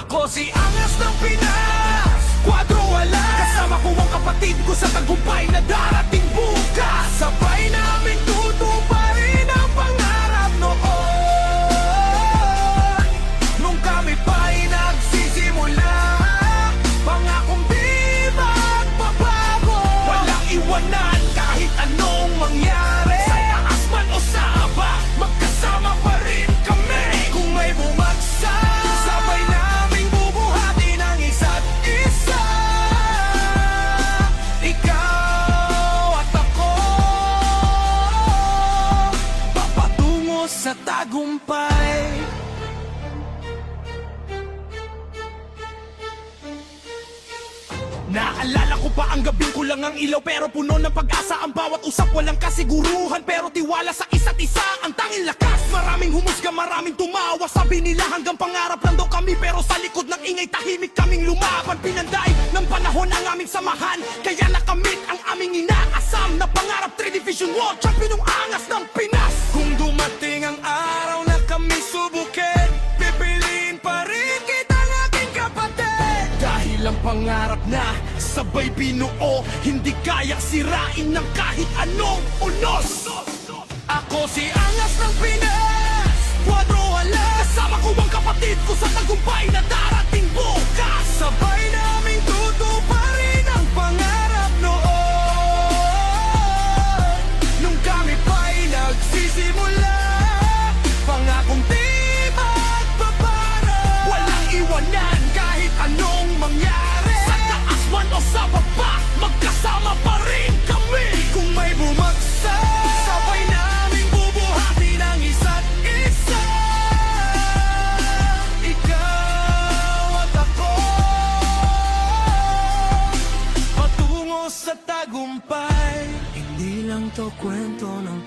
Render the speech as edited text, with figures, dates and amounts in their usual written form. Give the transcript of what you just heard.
Ako si Angas ng Pinas, kwadro wala. Kasama ko ang kapatid ko sa tagumpay na darating bukas. Sabay namin tutuparin ang pangarap noon. Nung kami pa'y nagsisimula, pangakong di magbabago. Walang iwanan kahit anong mangyari. Sa taas man o sa aba, magkasama pa rin kami. Kung may bumagsak, sabay naming bubuhatin ang isa't isa. Ikaw at ako, papatungo sa tagumpay. Naalala ko pa ang gabing kulang ang ilaw, pero puno ng pag-asa ang bawat usap. Walang kasiguruhan pero tiwala sa isa't isa ang tanging lakas. Maraming humusga, maraming tumawa. Sabi nila hanggang pangarap lang daw kami, pero sa likod ng ingay tahimik kaming lumaban. Pinanday ng panahon ang aming samahan, kaya nakamit ang aming inaasam na pangarap. 3 Division World Champion ng Angas ng Pinas. Kung dumating ang araw na kami subukin, pipiliin pa rin kitang aking kapatid. Dahil ang pangarap na sabay binuo, hindi kaya sirain ng kahit anong unos. Ako si Angas ng Pinas, kwadro wala. Kasama ko ang kapatid ko sa tagumpay na darating bukas. Sabay naming tutuparin ang pangarap noon. Nung kami pa'y nagsisimula, pangakong di magbabago. Walang iwanan kahit anong mangyari. Sa taas man o sa baba, magkasama pa rin kami. Kung may bumagsak, sabay naming bubuhatin ang isa't isa. Ikaw at ako, patungo sa tagumpay. Hindi lang to kwento ng